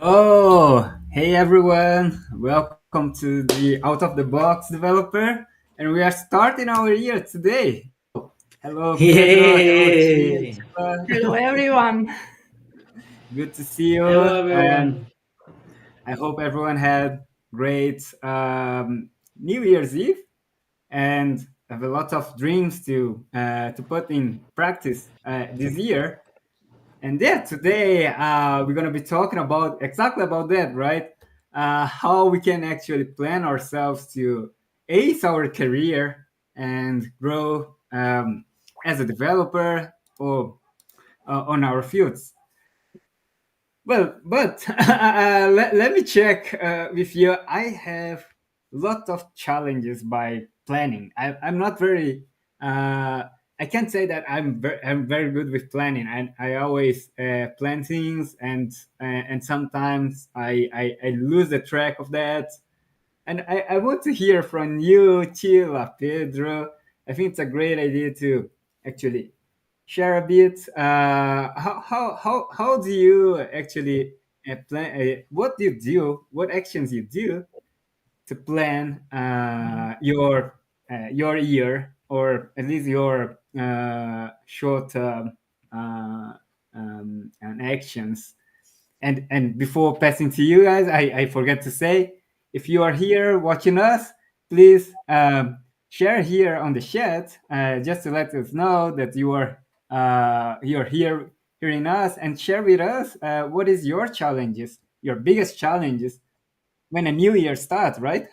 Oh, hey everyone! Welcome to the Out of the Box developer, and we are starting our year today. Hello, Pedro. Hello, Yay! Sheila. Hello, everyone. Good to see you, Hello, and everyone. I hope everyone had great New Year's Eve and have a lot of dreams to put in practice this year. And yeah, today we're gonna be talking about exactly about that, right? How we can actually plan ourselves to ace our career and grow as a developer or on our fields. Well, but let me check with you. I have lot of challenges by planning. I'm not very. I can't say that I'm very good with planning. I always plan things, and sometimes I lose the track of that. And I want to hear from you, Chila, Pedro. I think it's a great idea to actually share a bit. How do you actually plan? What do you do? What actions you do to plan your year, or at least your short term and actions? And before passing to you guys, I forget to say, if you are here watching us, please share here on the chat, just to let us know that you're here hearing us, and share with us what is your challenges, your biggest challenges when a new year starts, right?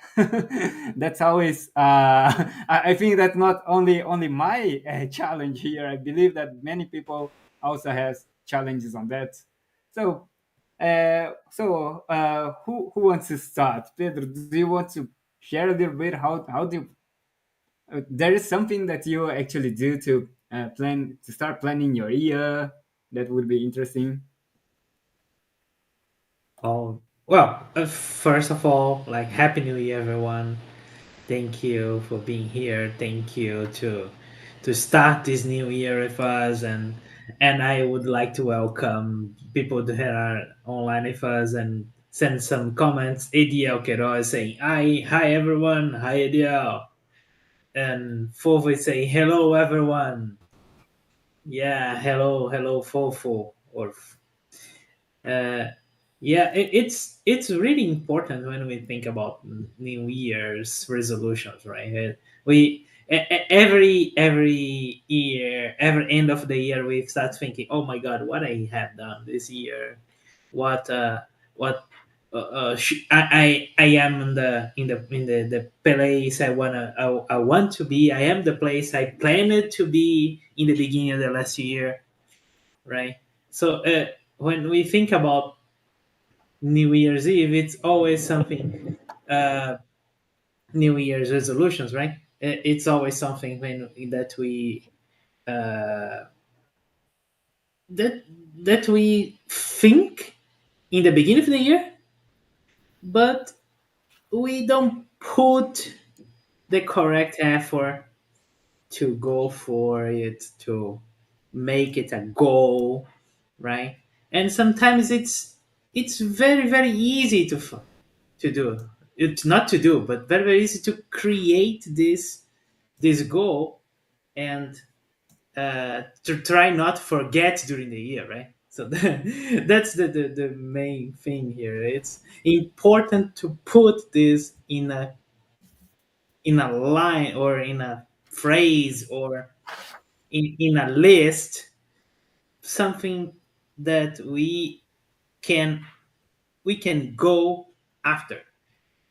That's always I think that's not only my challenge here. I believe that many people also has challenges on that. So who wants to start? Pedro, do you want to share a little bit how do you, there is something that you actually do to plan to start planning your year that would be interesting. Oh, well, first of all, like Happy New Year, everyone. Thank you for being here. Thank you to start this new year with us, and I would like to welcome people that are online with us and send some comments. Ediel Queiroz saying hi everyone, hi Ediel, and Fofo is saying hello everyone. Yeah, hello Fofo or Uh, yeah, it's really important when we think about New Year's resolutions, right? Every year, every end of the year, we start thinking, "Oh my God, what I have done this year? What what I am in the place I want to be. I am the place I planned to be in the beginning of the last year, right?" So when we think about New Year's Eve, it's always something. New Year's resolutions, right? It's always something that we uh, that that we think in the beginning of the year, but we don't put the correct effort to go for it, to make it a goal, right? And sometimes it's very easy to do. It's not to do, but very easy to create this goal and to try not forget during the year, right? So that's the main thing here. It's important to put this in a line or in a phrase or in a list, something that can we can go after.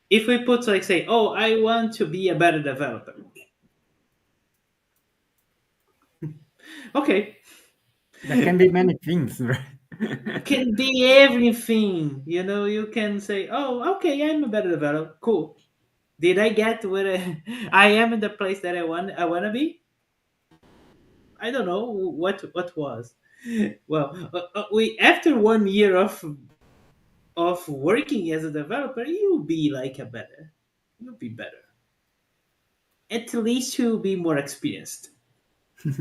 If we put, like, say, oh, I want to be a better developer. Okay, That can be many things, right? can be everything. You can say, oh, okay, I'm a better developer. Cool. Did I get where I am in the place that I want to be? I don't know what was. Well, we after 1 year of working as a developer, you'll be like a better. You'll be better. At least you'll be more experienced. That's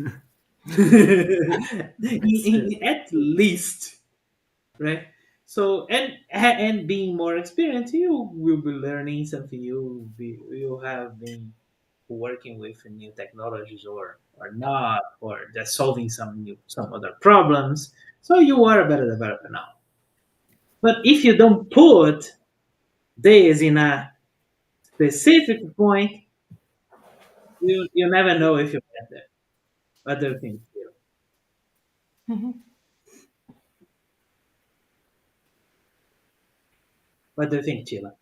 true. At least, right? So and being more experienced, you will be learning something. You have been working with new technologies or not, or just solving some other problems. So you are a better developer now. But if you don't put this in a specific point, you never know if you get there. What do you think? Sheila? Mhm. What do you think, Sheila?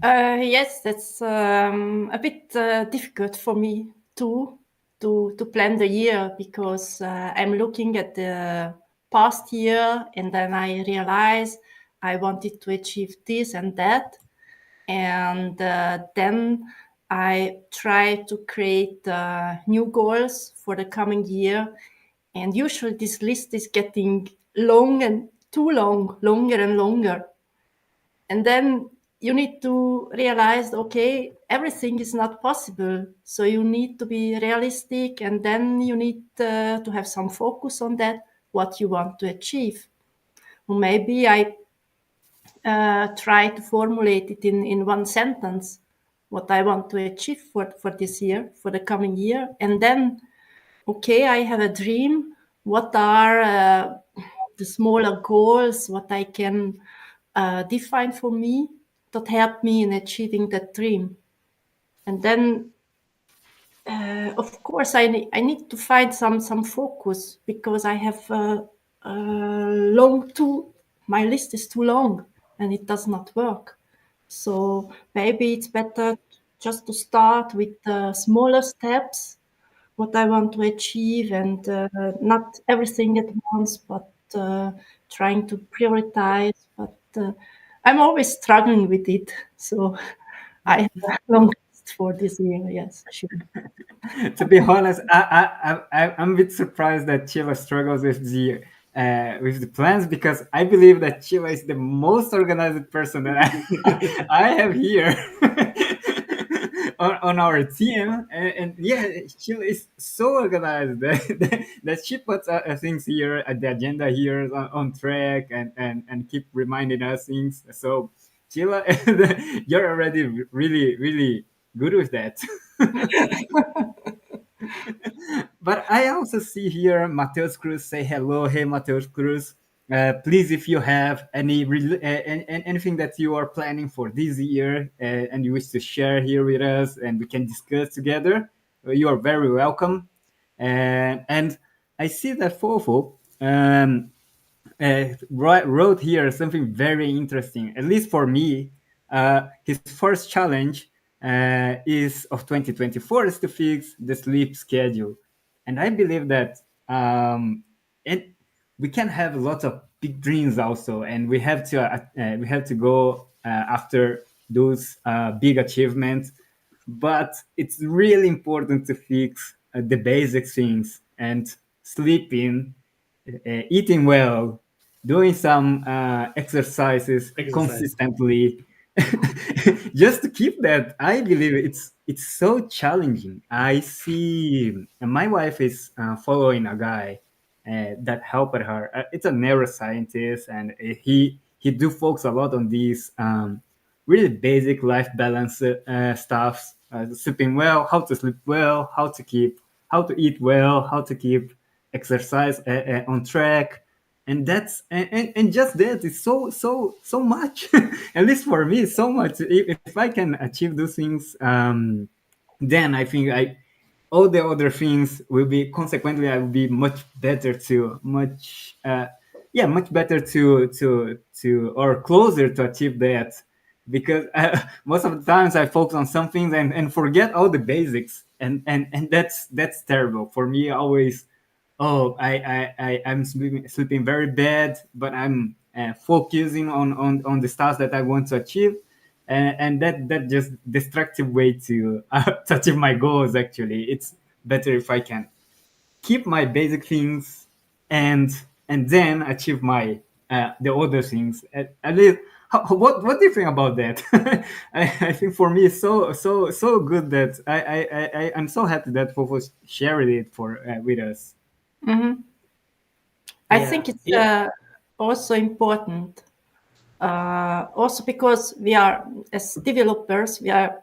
Yes, that's a bit difficult for me too to plan the year because I'm looking at the past year and then I realize I wanted to achieve this and that, and then I try to create new goals for the coming year. And usually this list is getting long and too long, longer and longer. And then you need to realize, okay, everything is not possible. So you need to be realistic, and then you need to have some focus on that, what you want to achieve. Or maybe I try to formulate it in one sentence, what I want to achieve for this year, for the coming year. And then, okay, I have a dream. What are the smaller goals, what I can define for me that help me in achieving that dream? And then, of course, I need to find some focus because I have long too, my list is too long and it does not work. So maybe it's better just to start with smaller steps, what I want to achieve, and not everything at once, but trying to prioritize. But I'm always struggling with it. So I have a long list for this year. Yes, sure. To be honest, I'm a bit surprised that Chila struggles with the plans, because I believe that Chila is the most organized person that I have here on our team, and yeah, Chila is so organized that she puts things here at the agenda here on track, and keep reminding us things. So Chila, you're already really really good with that. But I also see here Mateus Cruz say hello. Hey, Mateus Cruz. Please, if you have anything that you are planning for this year and you wish to share here with us and we can discuss together, you are very welcome. And I see that Fofo wrote here something very interesting, at least for me. His first challenge is of 2024 is to fix the sleep schedule. And I believe that it, we can have lots of big dreams also, and we have to go after those big achievements. But it's really important to fix the basic things, and sleeping, eating well, doing some exercises Exercise. consistently, just to keep that. I believe it's so challenging. I see my wife is following a guy that helped her. It's a neuroscientist, and he do focus a lot on these really basic life balance stuff. Sleeping well, how to sleep well, how to eat well, how to keep exercise on track. And and just that is so much. At least for me, so much. If I can achieve those things, then I think I all the other things will be, consequently I will be much better to much yeah, much better to or closer to achieve that. Because most of the times I focus on some things and forget all the basics, and that's terrible for me. Always, oh, I'm sleeping very bad, but I'm focusing on the stuff that I want to achieve, and that just destructive way to to achieve my goals. Actually, it's better if I can keep my basic things, and then achieve my the other things. At least, what do you think about that? I think for me it's so good that I'm so happy that Fofo shared it for with us. Mhm. I Yeah, think it's yeah. also important. Also because we are, as developers, we are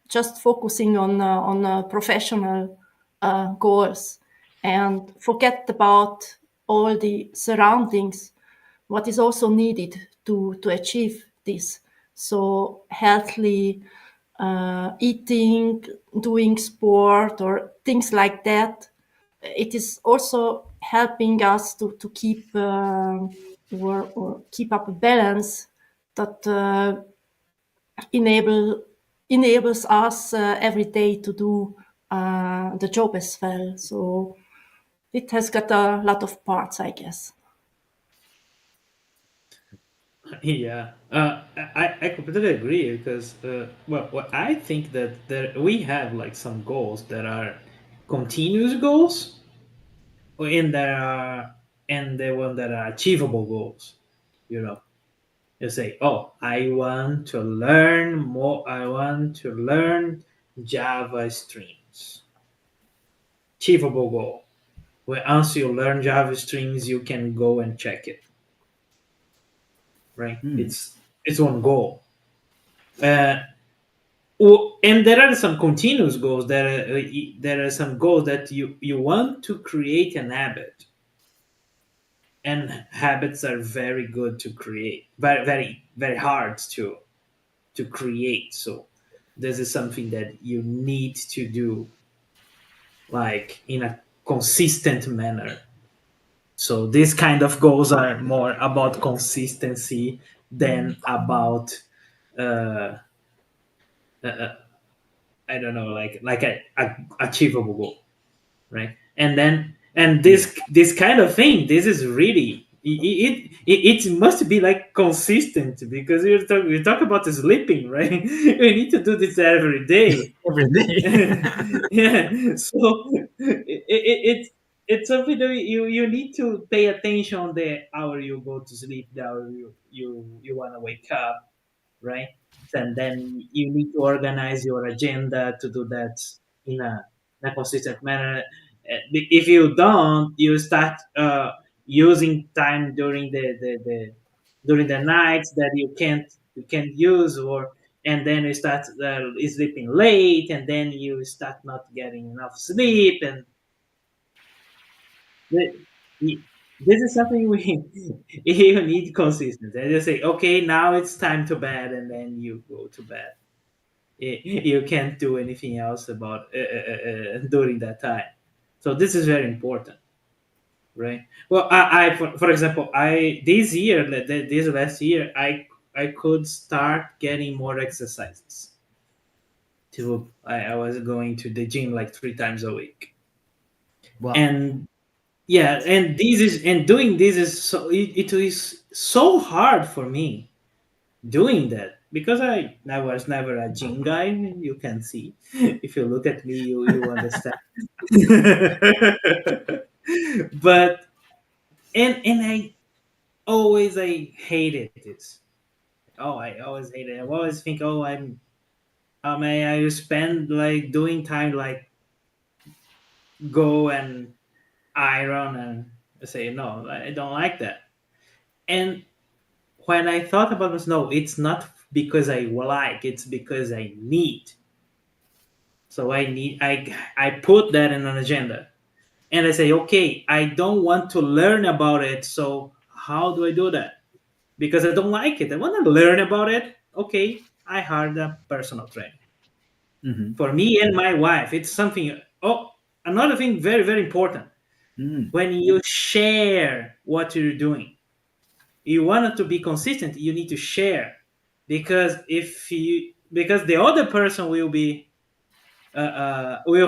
just focusing on professional goals and forget about all the surroundings, what is also needed to achieve this. So healthy eating, doing sport, or things like that. It is also helping us to keep or keep up a balance that enables us every day to do the job as well. So it has got a lot of parts, I guess. Yeah, I completely agree because well, I think that we have like some goals that are continuous goals, and there are and the one that are achievable goals. You know, you say, "Oh, I want to learn more. I want to learn Java streams." Achievable goal. Where once you learn Java streams, you can go and check it. Right? Mm. It's one goal. Uh, and there are some continuous goals. There are some goals that you want to create an habit, and habits are very good to create, very very very hard to create. So this is something that you need to do, like in a consistent manner. So these kind of goals are more about consistency than about uh, uh, I don't know, like a achievable goal, right? And Yeah. this kind of thing, this is really it must be like consistent because we talk about sleeping, right? We need to do this every day. Every day. Yeah, so it's something that you need to pay attention on the hour you go to sleep, the hour you want to wake up, right? And then you need to organize your agenda to do that in a consistent manner. If you don't, you start using time during the nights that you can't use, or and then you start sleeping late, and then you start not getting enough sleep, and the- this is something we you need consistency. And you say, okay, now it's time to bed, and then you go to bed. You can't do anything else about during that time. So this is very important, right? Well, I for example, I this year, this last year, I could start getting more exercises. I was going to the gym like 3 times a week, Wow. and yeah, and doing this is it is so hard for me doing that because I was never a gym guy. You can see if you look at me, you understand. But and I hated it. Oh, I always hated it. I always think, oh, I spend like doing time like go and iron, and I say no, I don't like that. And when I thought about this, no, it's not because I like, it's because I need. So I put that in an agenda, and I say, okay, I don't want to learn about it. So how do I do that? Because I don't like it. I want to learn about it. Okay, I hired a personal trainer Hmm. for me and my wife. It's something. Oh, another thing, very very important. Mm. When you share what you're doing, you want it to be consistent. You need to share, because the other person will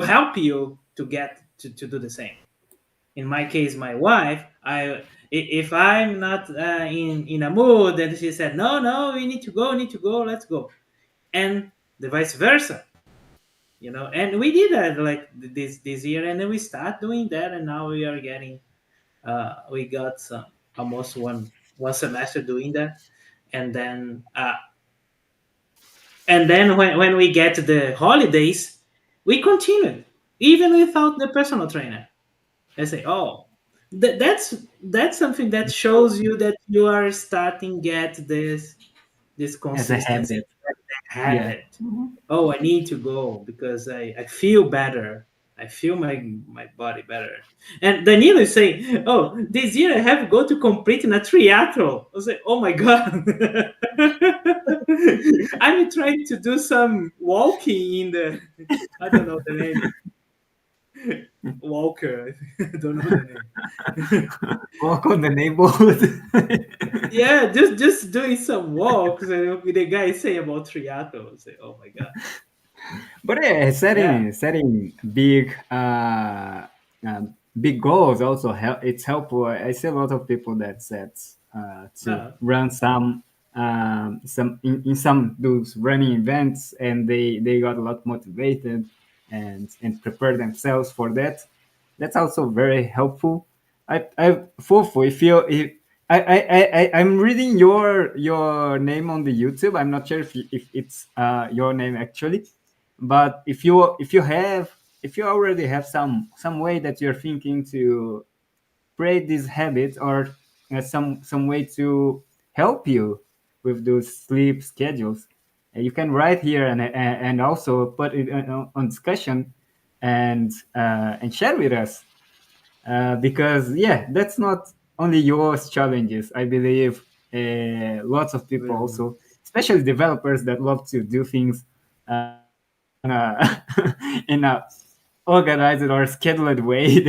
help you to get to do the same. In my case, my wife, if I'm not in a mood, and she said, no, no, we need to go, let's go, and the vice versa, and we did that like this year, and then we start doing that, and now we are getting we got some almost one semester doing that, and then when we get to the holidays, we continued even without the personal trainer. I say, oh. that's something that shows you that you are starting get this As a consistency habit. Yeah. habit. Mhm. Oh, I need to go because I feel better. I feel my body better. And Danilo is saying, "Oh, this year I have go to complete in a triathlon." I say, "Oh my god!" I'm trying to do some walking in the. I don't know the name. Walker. I don't know the name. Walk on the neighborhood. Yeah, just doing some walks. And the guy say about triathlon. I say, "Oh my god!" But yeah, Yeah. setting big big goals also it's helpful. I see a lot of people that sets to Uh, run some in some those running events, and they got a lot motivated and prepare themselves for that. That's also very helpful. I Fofo, if I'm reading your name on the YouTube. I'm not sure if it's your name actually, but if you already have some way that you're thinking to create this habit, or some way to help you with those sleep schedules, you can write here and also put it on discussion and share with us, because yeah, that's not only yours challenges. I believe lots of people well, also, especially developers that love to do things in a in a organized or scheduled way.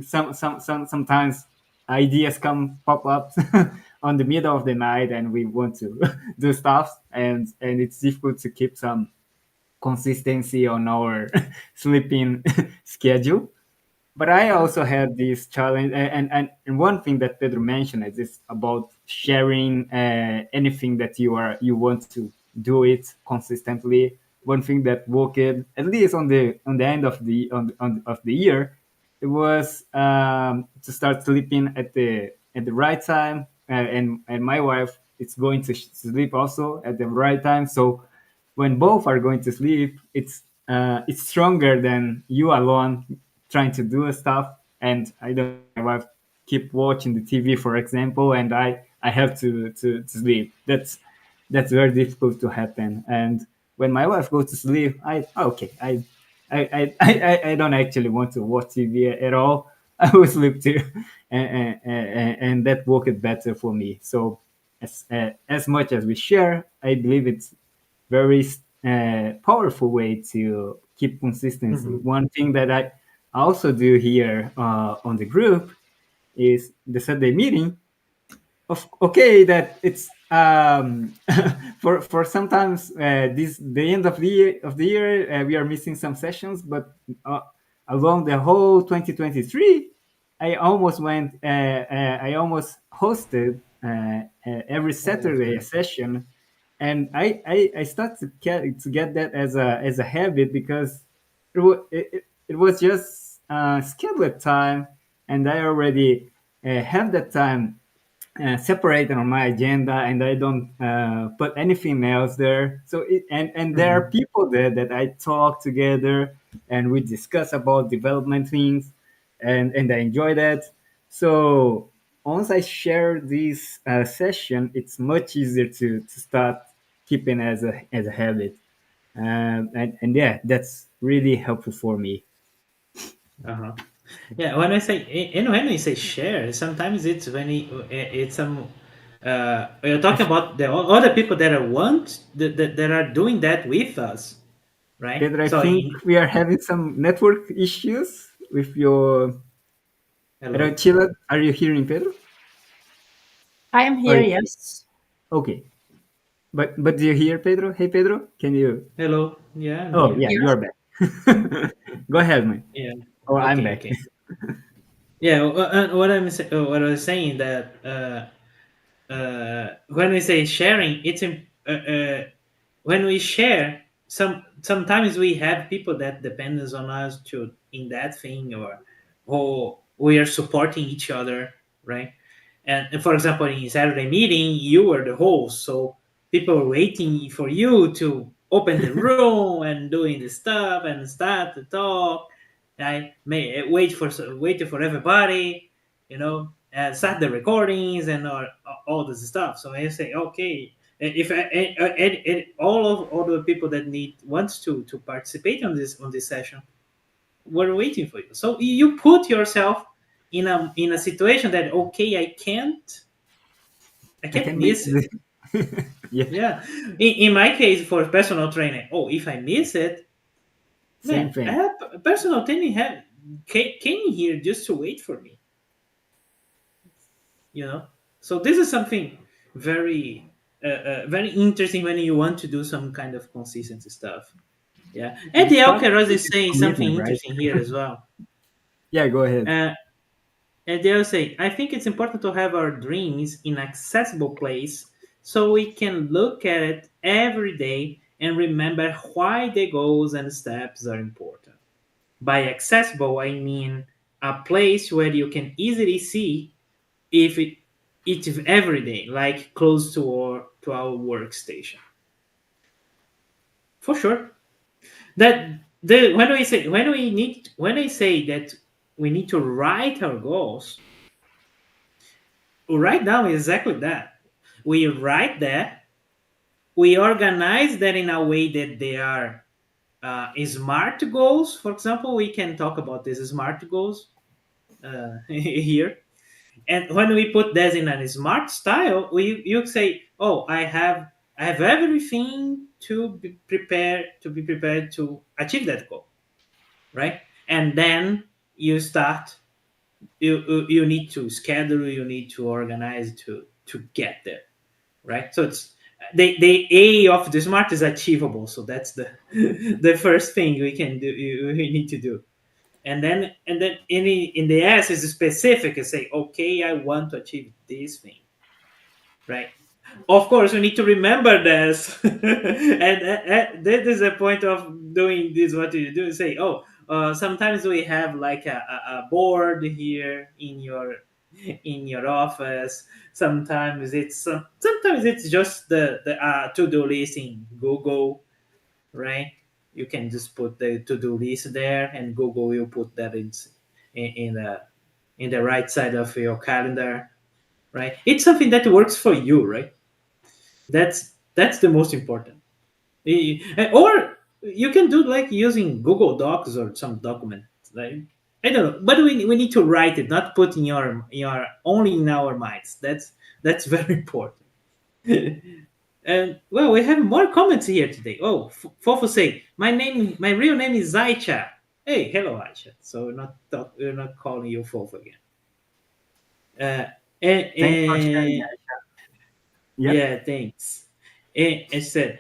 Sometimes ideas come pop up on the middle of the night, and we want to do stuff, and it's difficult to keep some consistency on our sleeping schedule. But I yeah. also had this challenge, and one thing that Pedro mentioned is this about sharing anything that you want to do it consistently. One thing that worked, at least on the end of of the year, it was to start sleeping at the right time, and my wife is going to sleep also at the right time. So when both are going to sleep, it's stronger than you alone trying to do stuff. And I don't know, my wife keep watching the TV, for example, and I have to sleep. That's very difficult to happen. And when my wife goes to sleep, okay, I don't actually want to watch TV at all. I will sleep too, and that worked better for me. So as much as we share, I believe it's very powerful way to keep consistency. Mhm. One thing that I also do here on the group is the Sunday meeting. Okay, that it's for sometimes this the end of the year, we are missing some sessions, but along the whole 2023, I almost hosted every Oh, Saturday a okay. session, and I started to get that as a habit, because it was just scheduled time, and I already have that time separated on my agenda, and I don't put anything else there. So and there are Mhm. people there that I talk together, and we discuss about development things, and I enjoy that. So once I share this session, it's much easier to start keeping as a habit. And yeah, that's really helpful for me. Uh-huh. Yeah, when I say and when I say share, sometimes it's it's some you're I talking about the other people that are that are doing that with us, right? Pedro, I So think we are having some network issues with your. hello, Chila, are you hearing Pedro? I am Or here, yes. okay, but do you hear Pedro? Hey Pedro, can you? hello, yeah, I'm Oh here. yeah, you are Yes. back. Go ahead, man. Yeah, Oh, I'm okay, back. okay. Yeah, what I was saying that when we say sharing, when we share. Sometimes we have people that depends on us to in that thing, or we are supporting each other, right? And for example, in Saturday meeting, you were the host, so people were waiting for you to open the room and doing the stuff and start to talk. I may wait for everybody, start the recordings and all this stuff. So I say, okay, if all the people that need wants to participate on this session, we're waiting for you. So you put yourself in a situation that, okay, I I can't can miss miss it. it. Yeah, Yeah. In my case, for personal training, if I miss it, same man, I thing. have personal training came here just to wait for me. You know, so this is something very very interesting when you want to do some kind of consistency stuff. Yeah, and The the start Alcaraz with is is saying something commitment, right? interesting here as well. Yeah, go ahead. Uh, and they'll say, I think it's important to have our dreams in accessible place so we can look at it every day and remember why the goals and steps are important. By accessible, I mean a place where you can easily see if it's every day, like close to our workstation. For sure. That the when I say that we need to write our goals, write down exactly that. We write that, we organize that in a way that they are smart goals. For example, we can talk about these smart goals here. And when we put that in a smart style, you say, "Oh, I have everything to be prepared to achieve that goal," right? And then you start. You need to schedule. You need to organize to get there, right? So it's the A of the smart is achievable. So that's the the first thing we can do. We need to do. And then in the S is specific and say, okay, I want to achieve this thing, right? Of course, we need to remember this, and that is the point of doing this. What you do say, sometimes we have like a board here in your office. Sometimes it's just the to-do list in Google, right? You can just put the to-do list there, and Google will put that in the right side of your calendar, right? It's something that works for you, right? That's the most important. Or you can do like using Google Docs or some document, like I don't know, but we need to write it, not put in your only in our minds. That's very important. And well, we have more comments here today. Oh, Fofo say, my real name is Aicha. Hey, hello Aicha. So we're not calling you Fofo again. Uh, and, Thanks for sharing and that. Yep. yeah, thanks. And it said,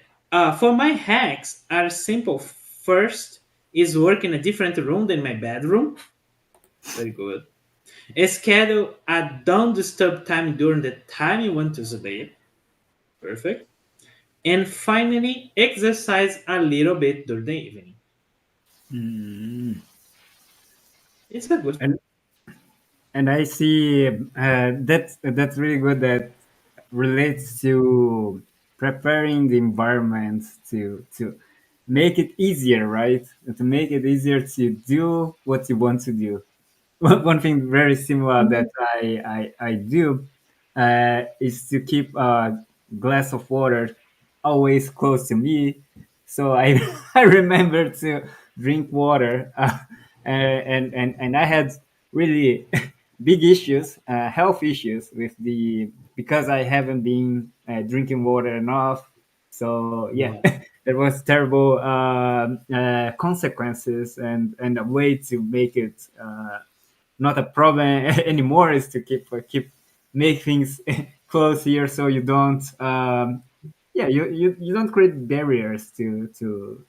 for my hacks are simple. First is work in a different room than my bedroom. Very good. Schedule a don't disturb time during the time you want to sleep. Perfect. And finally, exercise a little bit during the evening. Mm. It's a good. And and I see that's really good. That relates to preparing the environment to make it easier, right? To make it easier to do what you want to do. One thing very similar that I do is to keep a glass of water always close to me. So I I remember to drink water, and I had really big issues, health issues with the because I haven't been drinking water enough. So yeah, Yeah. there was terrible consequences, and a way to make it not a problem anymore is to keep make things close here so you don't yeah you don't create barriers to to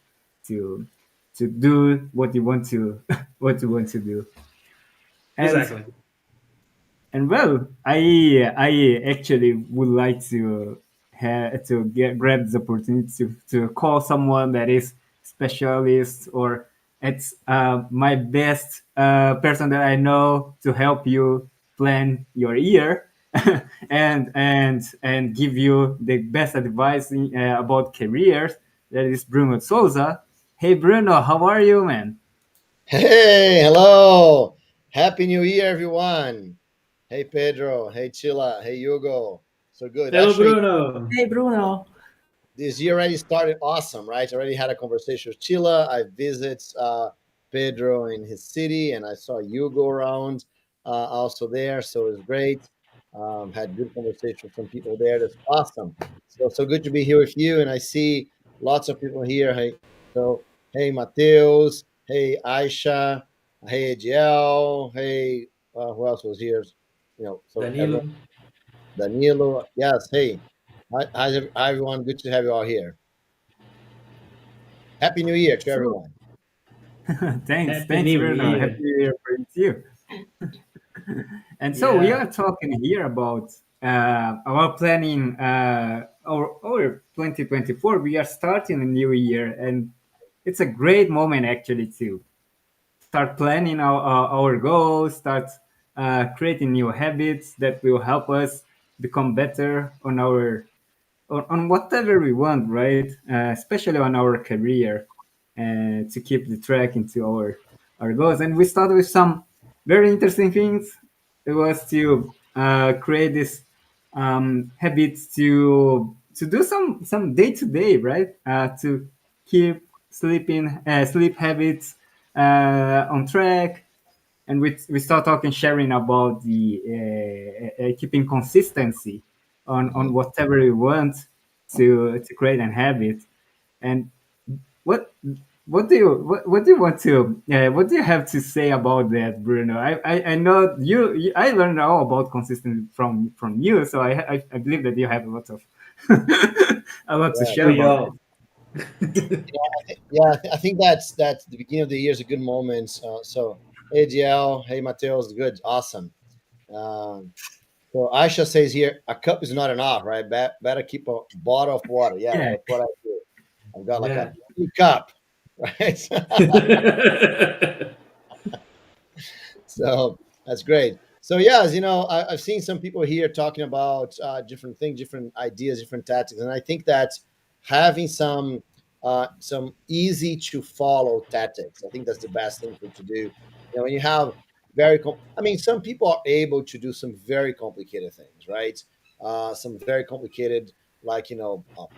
do what you want to what you want to do. and Exactly. and well, I actually would like to grab the opportunity to call someone that is specialist, or it's my best person that I know to help you plan your year and give you the best advice about careers. That is Bruno Souza. Hey Bruno, how are you, man? Hey, hello. Happy New Year, everyone. Hey, Pedro. Hey, Chila. Hey, Hugo. So good. Hello, Actually, Bruno. Hey, Bruno. this year already started awesome, right? I already had a conversation with Chila. I visited Pedro in his city, and I saw Hugo around also there. So it was great. Had good conversation with some people there. That's awesome. So good to be here with you. And I see lots of people here. Hey, so hey, Mateus. Hey, Aisha. Hey, JL. Hey, who else was here? So Danilo. everyone, Danilo. Yes. Hey, hi, everyone. Good to have you all here. Happy New Year to So everyone. thanks, Happy thanks, New Bruno. Happy Year. New Year for you too. And so we Yeah. are talking here about planning our 2024. We are starting a new year, and it's a great moment actually to start planning our goals, start creating new habits that will help us become better on whatever we want, right? Especially on our career, to keep the track into our goals. And we started with some very interesting things. It was to create this habits to do some day to day, right? To keep sleep habits on track, and we start talking sharing about the keeping consistency on Mhm. whatever we want to create an habit. And what what do you want to what do you have to say about that, Bruno? I know I learned all about consistency from you, so I believe that you have a lot of a lot to Yeah, share We about that. all. yeah. I think that's the beginning of the year is a good moment. So, hey, GL, hey, Mateos, good, awesome. Um, so Aisha says here, a cup is not enough, right? Better keep a bottle of water. Yeah, Yeah. that's what I do. I've got like a Yeah. cup, right? So that's great. So yes, I've seen some people here talking about different things, different ideas, different tactics, and I think that having some easy to follow tactics, I think that's the best thing for you to do. When you have I mean, some people are able to do some very complicated things, right? Some very complicated, like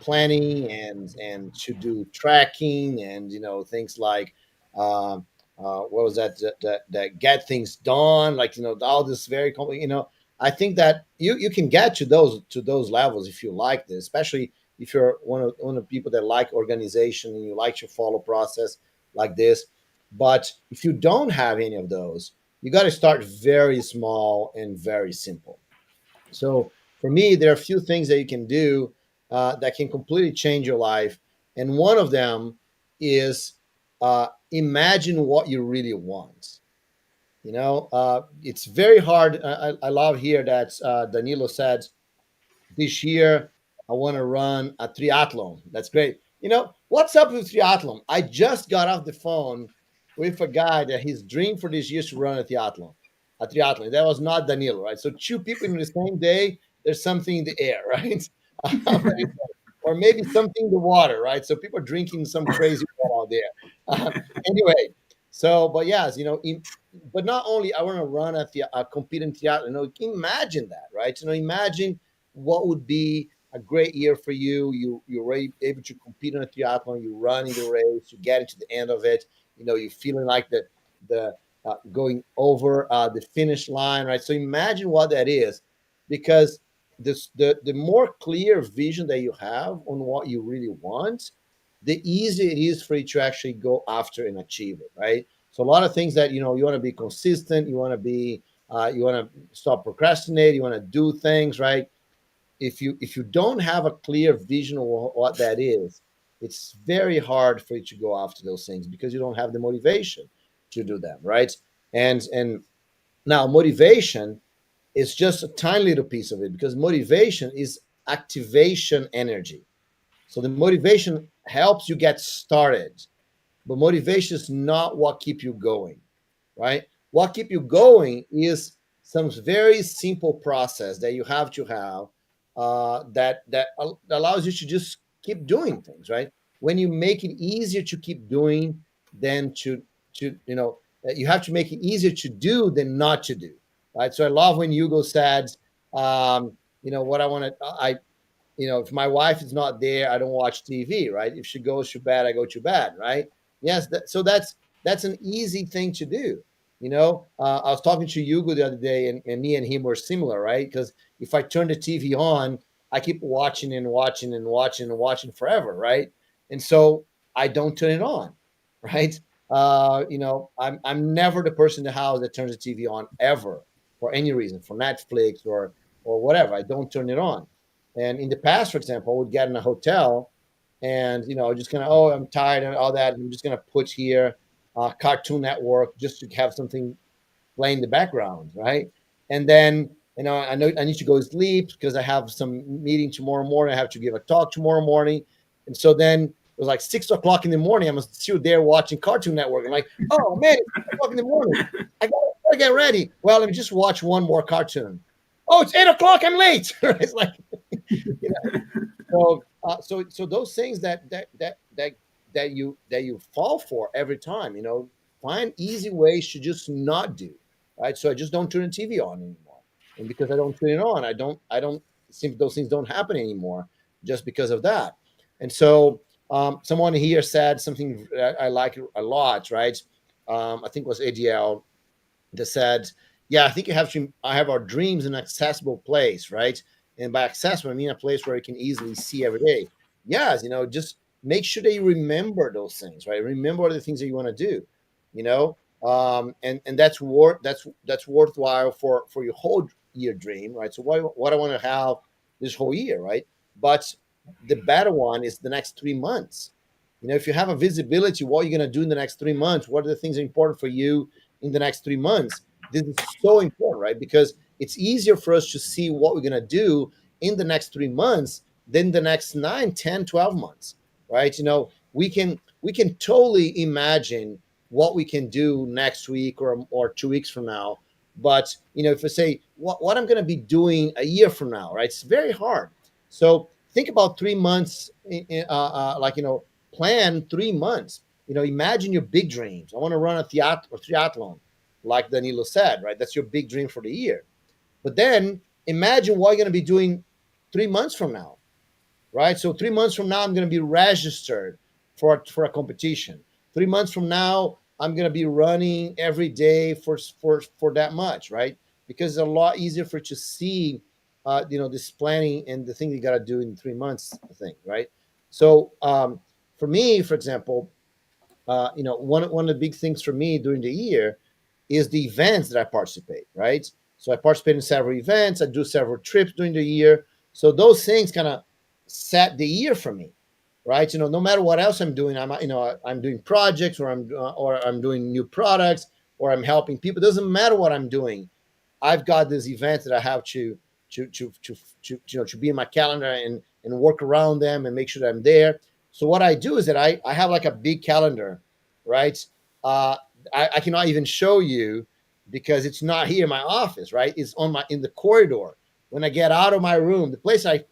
planning and to do tracking and things like. Um, what was that get things done, like all this very complicated. I think that you can get to those levels if you like this, especially if you're one of the people that like organization and you like to follow process like this. But if you don't have any of those, you got to start very small and very simple. So for me, there are a few things that you can do that can completely change your life, and one of them is imagine what you really want. It's very hard. I love here that Danilo said this year I want to run a triathlon. That's great. What's up with triathlon? I just got off the phone with a guy that his dream for this year is to run a triathlon. A triathlon. That was not Danilo, right? So two people in the same day, there's something in the air, right? Or maybe something in the water, right? So people are drinking some crazy water out there. Anyway, so but yes, but not only I want to run a compete in triathlon. Imagine that, right? Imagine what would be a great year for you. You're able to compete on a triathlon. You run in the race. You get into the end of it. You're feeling like the going over the finish line, right? So imagine what that is, because the more clear vision that you have on what you really want, the easier it is for you to actually go after and achieve it, right? So a lot of things that you want to be consistent, you want to stop procrastinating, you want to do things right. If you don't have a clear vision of what that is, it's very hard for you to go after those things because you don't have the motivation to do them, right? And now motivation is just a tiny little piece of it, because motivation is activation energy. So the motivation helps you get started, but motivation is not what keep you going, right? What keep you going is some very simple process that you have to have, that allows you to just keep doing things, right? When you make it easier to keep doing than you have to make it easier to do than not to do, right? So I love when Hugo said, what I want to, if my wife is not there, I don't watch TV, right? If she goes to bed, I go to bed, right? Yes. So that's an easy thing to do. I was talking to Hugo the other day, and me and him were similar, right? Because if I turn the TV on, I keep watching and watching and watching and watching forever, right? And so I don't turn it on, right? I'm never the person in the house that turns the TV on ever for any reason, for Netflix or whatever. I don't turn it on. And in the past, for example, I would get in a hotel and, just gonna, oh, I'm tired and all that. I'm just gonna put here Cartoon Network just to have something play in the background, right? And then, I know I need to go to sleep because I have some meeting tomorrow morning. I have to give a talk tomorrow morning. And so then it was like 6 o'clock in the morning. I'm still there watching Cartoon Network. I'm like, oh man, it's 6 o'clock in the morning. I gotta get ready. Well, let me just watch one more cartoon. Oh, it's 8 o'clock. I'm late. It's like, so those things that you fall for every time, find easy ways to just not do, right? So I just don't turn the TV on anymore, and because I don't turn it on, I don't think those things don't happen anymore just because of that. And so someone here said something that I like a lot, right? I think it was ADL that said, yeah, I think I have our dreams in an accessible place, right? And by accessible, I mean a place where you can easily see every day. Yes, just make sure that you remember those things, right? Remember the things that you want to do, and that's worthwhile for your whole year dream, right? So what I want to have this whole year, right? But the better one is the next 3 months. If you have a visibility, what you're going to do in the next 3 months, what are the things that are important for you in the next 3 months? This is so important, right? Because it's easier for us to see what we're going to do in the next 3 months than the next 9, 10, 12 months, right? We can totally imagine what we can do next week or 2 weeks from now. But, if I say what I'm going to be doing a year from now, right? It's very hard. So think about 3 months, plan 3 months. Imagine your big dreams. I want to run a triathlon, like Danilo said, right? That's your big dream for the year. But then imagine what you're going to be doing 3 months from now, right? So 3 months from now, I'm going to be registered for a competition. 3 months from now, I'm going to be running every day for that much, right? Because it's a lot easier for you to see, this planning and the thing you got to do in 3 months thing, right? So for me, for example, one of the big things for me during the year is the events that I participate, right? So I participate in several events. I do several trips during the year. So those things kind of set the year for me, right? No matter what else I'm doing, I'm doing projects or I'm doing new products or I'm helping people. It doesn't matter what I'm doing. I've got these events that I have to be in my calendar and work around them and make sure that I'm there. So what I do is that I have like a big calendar, right? I cannot even show you because it's not here in my office, right? It's in the corridor. When I get out of my room, the place I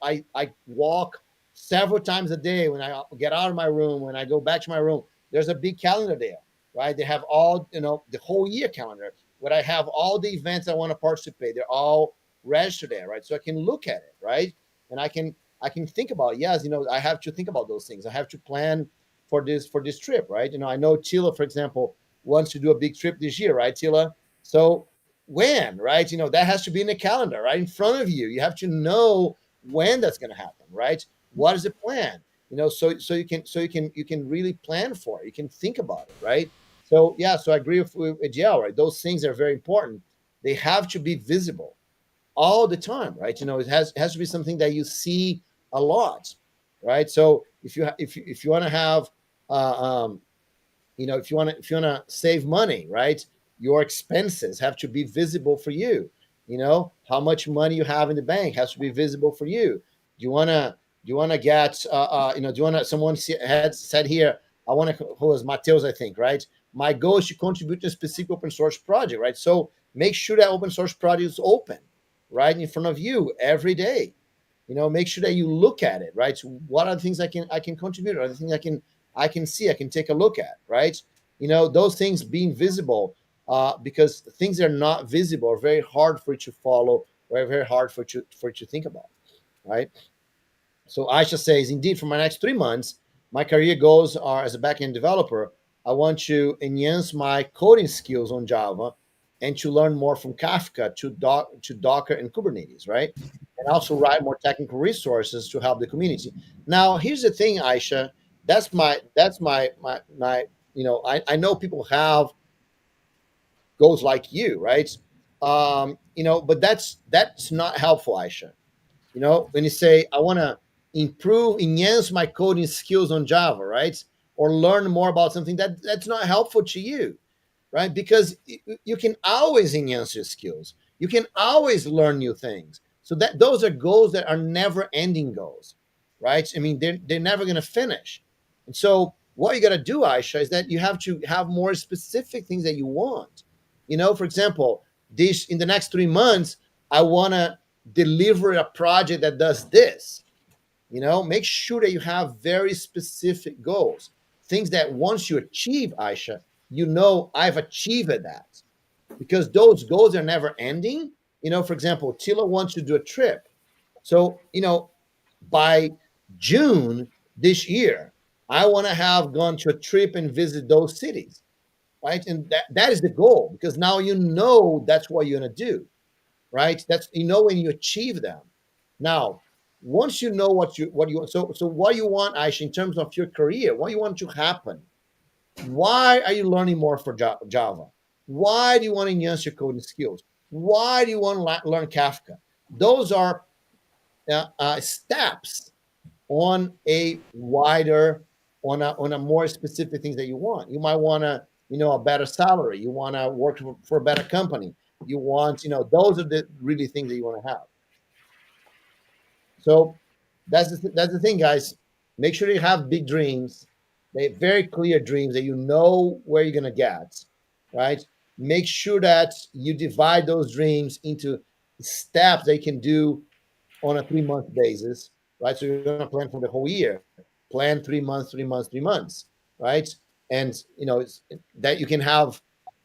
walk several times a day, when I get out of my room, when I go back to my room, there's a big calendar there, right? They have all, the whole year calendar where I have all the events I want to participate. They're all registered there, right? So I can look at it, right? And I can think about, yes, I have to think about those things. I have to plan for this trip, right? I know Tila, for example, wants to do a big trip this year, right, Tila? So when, right? That has to be in the calendar, right? In front of you. You have to know when that's going to happen, right? What is the plan? So you can really plan for it. You can think about it, right? So yeah, so I agree with Adriel, right? Those things are very important. They have to be visible all the time, right? It has to be something that you see a lot, right? So if you want to have, if you want to save money, right? Your expenses have to be visible for you. How much money you have in the bank has to be visible for you. Do you want to get, do you want to, someone had said here, I want to, who was Mateus, I think, right? My goal is to contribute to a specific open source project, right? So make sure that open source project is open, right, in front of you every day. Make sure that you look at it, right? So what are the things I can contribute? Are the things I can see, I can take a look at, right? those things being visible, because things that are not visible are very hard for you to follow, or very hard for you to think about, right? So Aisha says, indeed, for my next 3 months, my career goals are as a backend developer. I want to enhance my coding skills on Java and to learn more from Kafka to Docker and Kubernetes, right? And also write more technical resources to help the community. Now, here's the thing, Aisha. That's my I know people have goals like you, right? But that's not helpful, Aisha. When you say, I want to enhance my coding skills on Java, right? Or learn more about something, that's not helpful to you, right? Because you can always enhance your skills. You can always learn new things. So that those are goals that are never ending goals, right? I mean, they're never going to finish. And so what you got to do, Aisha, is that you have to have more specific things that you want. For example, this in the next 3 months, I want to deliver a project that does this. Make sure that you have very specific goals, things that once you achieve, Aisha, I've achieved that, because those goals are never ending. For example, Tila wants to do a trip. So, by June this year, I want to have gone to a trip and visit those cities, right? And that is the goal, because now that's what you're going to do, right? That's when you achieve them. Now, once you know what you want, so what you want, Aisha, in terms of your career, what you want to happen. Why are you learning more for Java? Why do you want to enhance your coding skills? Why do you want to learn Kafka? Those are steps on a wider, on a more specific things that you want. You might want to, a better salary. You want to work for a better company. You want, those are the really things that you want to have. So that's the thing, guys. Make sure you have big dreams. They have very clear dreams that you know where you're gonna get, right? Make sure that you divide those dreams into steps they can do on a 3-month basis, right? So you're gonna plan for the whole year. Plan 3 months, 3 months, 3 months, right? And that you can have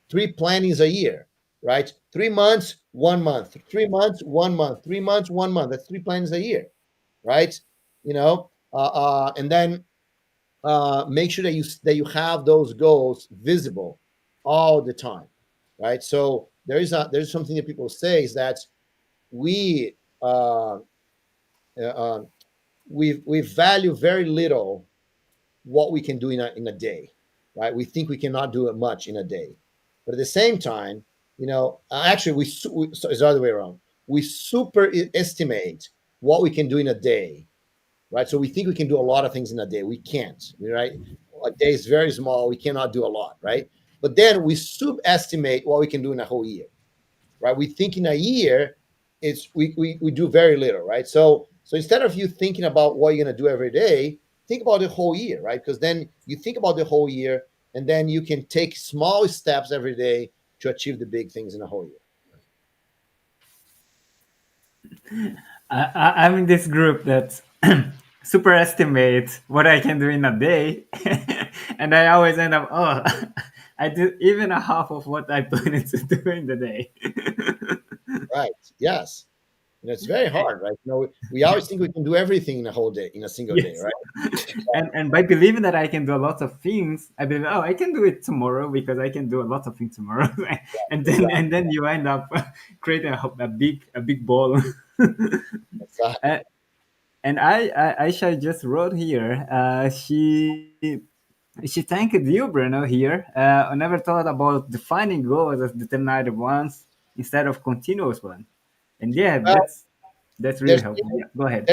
3 plannings a year, right? 3 months, 1 month, 3 months, 1 month, 3 months, 1 month. That's 3 plannings a year, right? And then make sure that you have those goals visible all the time, right? So there's something that people say is that we we value very little what we can do in a day, right? We think we cannot do it much in a day, but at the same time, actually so it's the other way around. We super estimate what we can do in a day, right? So we think we can do a lot of things in a day. We can't, right? A day is very small. We cannot do a lot, right? But then we subestimate what we can do in a whole year, right? We think in a year, we do very little, right? So instead of you thinking about what you're going to do every day, think about the whole year, right? Because then you think about the whole year, and then you can take small steps every day to achieve the big things in a whole year. I'm in this group that superestimate what I can do in a day, and I always end up, I did even a half of what I planned to do in the day. Right. Yes. It's very hard, right? We always think we can do everything in a whole day, in a single day, right? And by believing that I can do a lot of things, I believe, I can do it tomorrow because I can do a lot of things tomorrow, and then you end up creating a big ball. Exactly. And Aisha just wrote here. She thanked you, Bruno. Here, I never thought about defining goals as determined ones instead of continuous ones. And yeah, that's really helpful. Yeah, go ahead.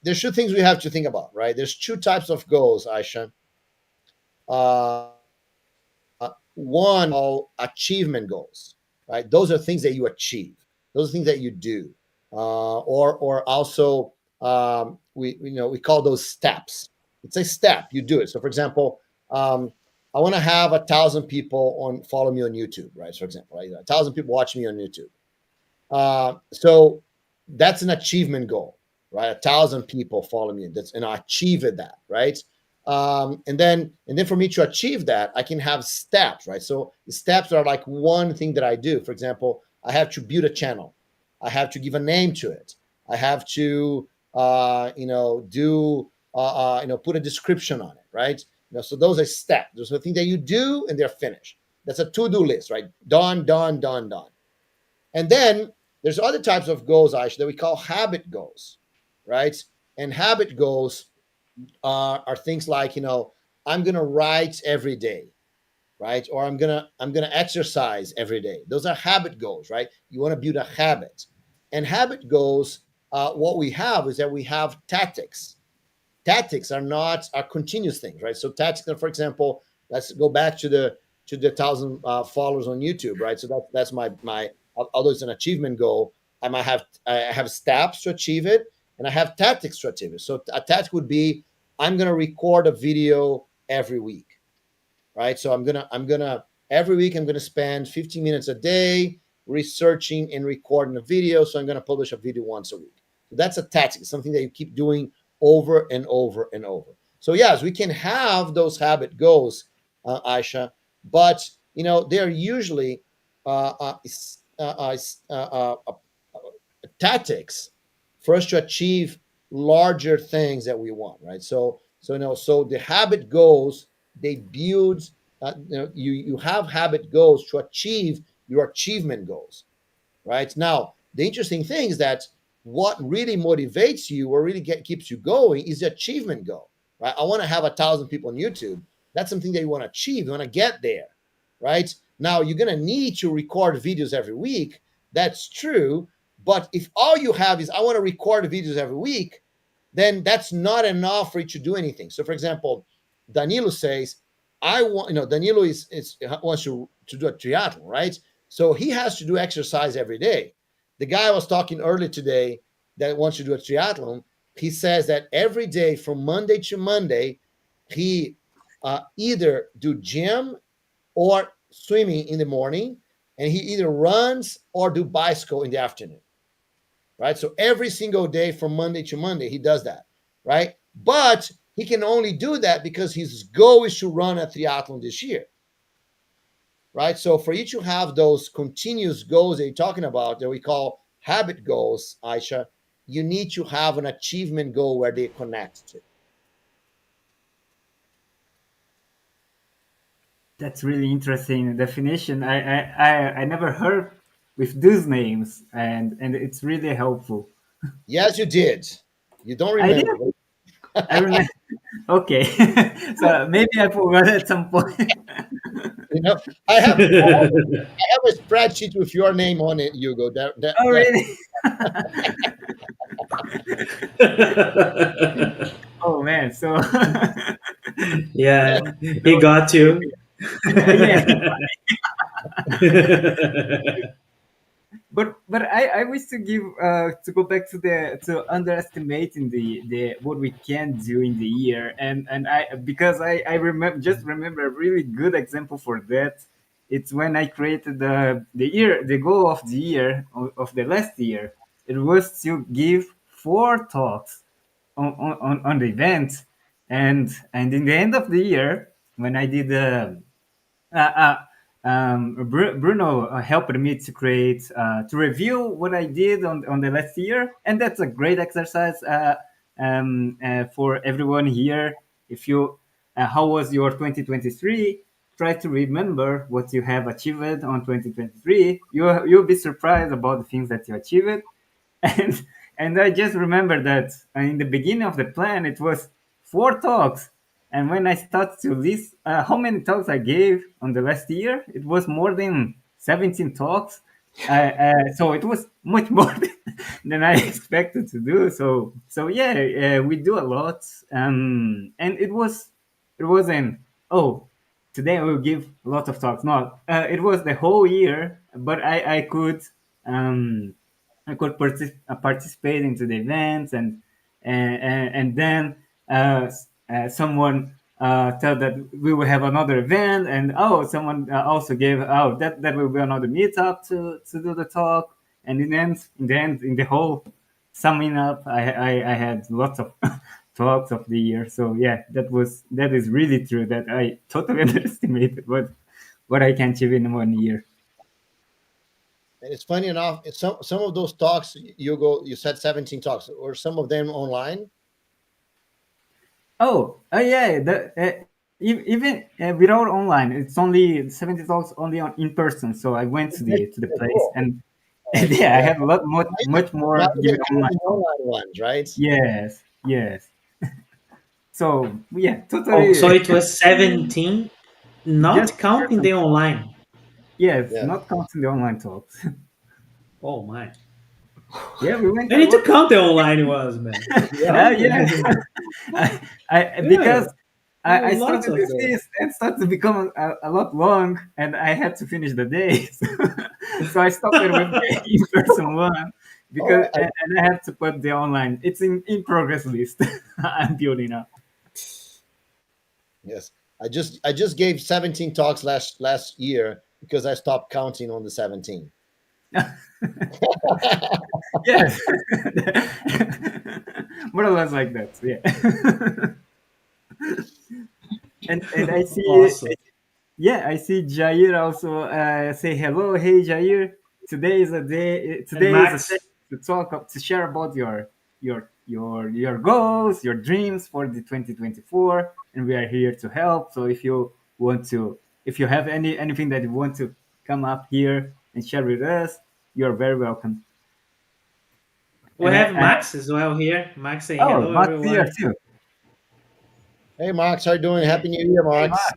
There's two things we have to think about, right? There's two types of goals, Aisha. One, all achievement goals, right? Those are things that you achieve. Those are things that you do, or also we call those steps. It's a step. You do it. So, for example, I want to have 1,000 people follow me on YouTube, right? For example, right? 1,000 people watch me on YouTube. So that's an achievement goal, right? 1,000 people follow me. And I achieved that, right? And then for me to achieve that, I can have steps, right? So the steps are like one thing that I do. For example, I have to build a channel, I have to give a name to it, I have to put a description on it, right? So those are steps. Those are things that you do and they're finished. That's a to-do list, right? Done, done, done, done. And then there's other types of goals, Aisha, that we call habit goals, right? And habit goals are things like, I'm gonna write every day, right? Or I'm gonna exercise every day. Those are habit goals, right? You want to build a habit. And habit goals, what we have is that we have tactics. Tactics are continuous things, right? So tactics are, for example, let's go back to the 1,000 followers on YouTube, right? So that's my although it's an achievement goal, I have steps to achieve it, and I have tactics to achieve it. So a tactic would be, I'm gonna record a video every week, right? So I'm gonna every week I'm gonna spend 15 minutes a day researching and recording a video. So I'm gonna publish a video once a week. So that's a tactic, something that you keep doing over and over and over. So yes, we can have those habit goals, Aisha, but they're usually tactics for us to achieve larger things that we want, right? So the habit goals, they build. You have habit goals to achieve your achievement goals, right? Now, the interesting thing is that what really motivates you or really keeps you going is the achievement goal, right? I want to have 1,000 people on YouTube. That's something that you want to achieve. You want to get there, right? Now, you're going to need to record videos every week. That's true. But if all you have is, I want to record videos every week, then that's not enough for you to do anything. So, for example, Danilo says, Danilo wants to do a triathlon, right? So he has to do exercise every day. The guy I was talking earlier today that wants to do a triathlon, he says that every day from Monday to Monday, he either do gym or swimming in the morning, and he either runs or do bicycle in the afternoon, right? So every single day from Monday to Monday, he does that, right? But he can only do that because his goal is to run a triathlon this year, right? So for you to have those continuous goals that you're talking about that we call habit goals, Aisha, you need to have an achievement goal where they connect to. That's really interesting definition. I never heard with those names, and it's really helpful. Yes, you did. You don't I did. remember. I remember. Okay, so maybe I forgot at some point. I have a spreadsheet with your name on it, Hugo. Oh, really? Oh man, so Yeah, he got you. yeah. But I wish to give to go back to underestimating the what we can do in the year, and I because I remember a really good example for that. It's when I created the goal of the year of the last year. It was to give 4 talks on the event, and in the end of the year when I did the uh, uh, Bruno helped me to create to review what I did on the last year, and that's a great exercise for everyone here. If you how was your 2023? Try to remember what you have achieved on 2023. You'll be surprised about the things that you achieved, and I just remember that in the beginning of the plan it was 4 talks, and when I started to list how many talks I gave on the last year, it was more than 17 talks. So it was much more than I expected to do. So yeah, we do a lot, and it wasn't, oh, today I will give a lot of talks. No, it was the whole year, but um, I could participate into the events, and then someone tell that we will have another event, and someone also gave, that will be another meetup to do the talk, and in the end, in the whole summing up, I had lots of talks of the year. So yeah, that is really true. That I totally underestimated what I can achieve in 1 year. And it's funny enough, some of those talks you said 17 talks, or some of them online. Oh yeah, even without online, it's only 70 talks only on in person. So I went to the Oh, place, cool. and Oh, yeah, I yeah. have a lot much more Not given even online counting talks. online ones, right? Yes, yes. So yeah, Oh, so totally. it was 17, Just not in counting person. the online. Yes, Yeah. not counting the online talks. Oh my! Yeah, we went I a need to lot. count the online ones, man. Count Yeah, the because yeah, I lots started of with those. this and started to become a lot long, and I had to finish the day. So I stopped it with the in-person one Oh, because and I have to put the online. It's in progress list. I'm building up. yes. I just gave 17 talks last year because I stopped counting on the 17. Yes, more or less like that. Yeah, and I see. Awesome. Yeah, I see Jair also say hello. Hey, Jair. Today is a day. And Today is a Max, session to to share about your goals, your dreams for the 2024, and we are here to help. So if you have anything that you want to come up here and share with us, you're very welcome. we And have Max as well here. Max saying oh, hello, Max here everyone. too. Hey, Max, how you doing? Yeah, Happy New Year, Hey, Max. Max.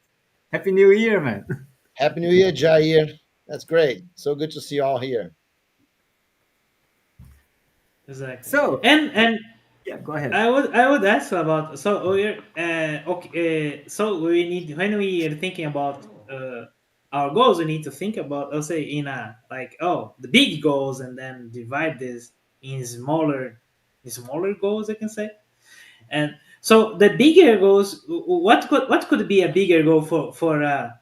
Happy New Year, man. Happy New Year, Jair. That's great. So good to see you all here. exactly. So And yeah, go ahead. I would ask about, so we're okay. So we need, when we are thinking about our goals, we need to think about, I'll say, in a, like, oh, the big goals, and then divide this in smaller goals, I can say. And so the bigger goals, what could be a bigger goal for a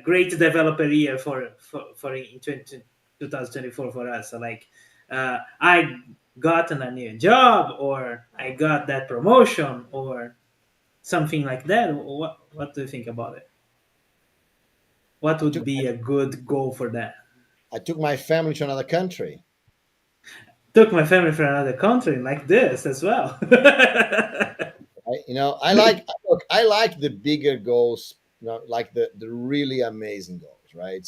great developer year for in 2024 for us. So like, I gotten a new job, or I got that promotion, or something like that. What do you think about it? What I would took be a good goal for that? I took my family to another country. Took my family for another country, like this as well. I like look. I like the bigger goals. Like the really amazing goals, right?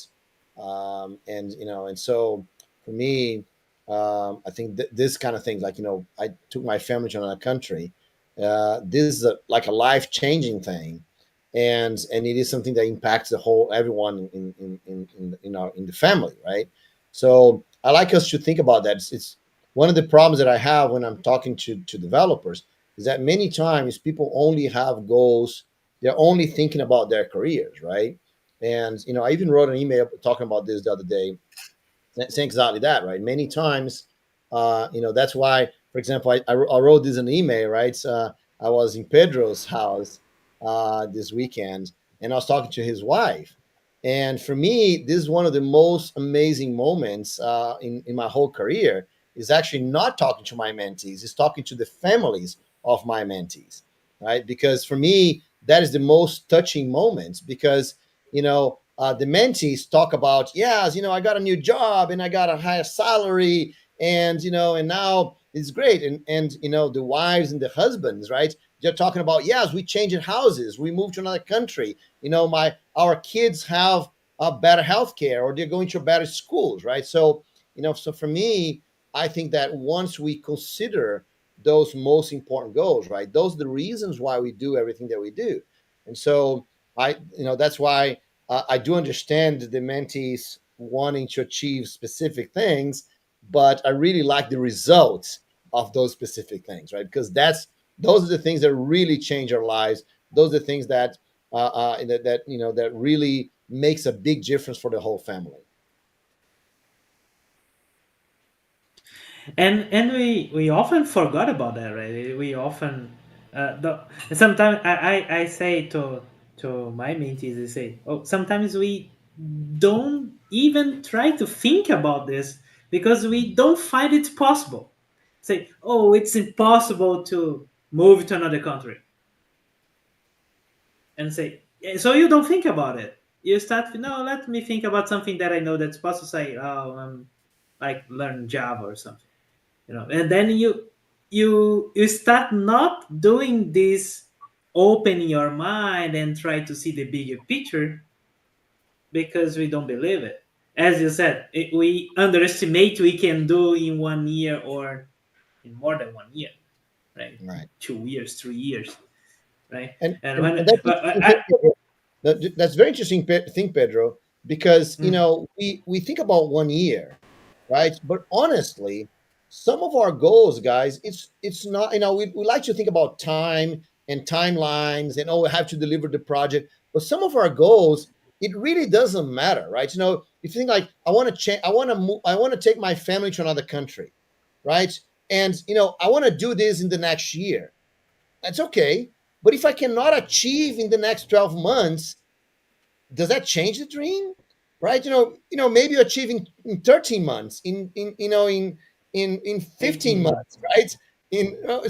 And so for me, I think this kind of thing, like I took my family to another country. This is like a life changing thing, and it is something that impacts the whole everyone in the family, right? So I like us to think about that. It's one of the problems that I have when I'm talking to developers is that many times people only have goals. They're only thinking about their careers, right? And I even wrote an email talking about this the other day, saying exactly that, right? Many times, that's why, for example, I wrote this in an email, right? I was in Pedro's house this weekend, and I was talking to his wife. And for me, this is one of the most amazing moments in my whole career. Is actually not talking to my mentees; is talking to the families of my mentees, right? Because for me, that is the most touching moments because the mentees talk about, yes, I got a new job and I got a higher salary, and now it's great, and the wives and the husbands, right? They're talking about, yes, we changed houses, we moved to another country, our kids have a better health care, or they're going to better schools, right? So for me, I think that once we consider those most important goals, right, those are the reasons why we do everything that we do. And so that's why I do understand the mentees wanting to achieve specific things, but I really like the results of those specific things, right? Because those are the things that really change our lives. Those are the things that really makes a big difference for the whole family. And we often forgot about that, right? We often sometimes I say to my mentees, they say, oh, sometimes we don't even try to think about this because we don't find it possible. say, oh, it's impossible to move to another country, and say, so you don't think about it. You start, no, let me think about something that I know that's possible. Say, oh, like learn Java or something, and then you start not doing this, open your mind and try to see the bigger picture, because we don't believe it. As you said, we underestimate we can do in 1 year or in more than 1 year, right? Right. 2 years, 3 years, right? And And and, when and that's interesting thing, Pedro. That's very interesting thing, Pedro, because we think about 1 year, right? But honestly, some of our goals, guys, it's not, we like to think about time and timelines and, oh, we have to deliver the project. But some of our goals, it really doesn't matter, right? If you think like, I want to change, I want to move, I want to take my family to another country, right? And I want to do this in the next year. That's okay. But if I cannot achieve in the next 12 months, does that change the dream? Right? Maybe you're achieving in 13 months, in 15 18. months, right?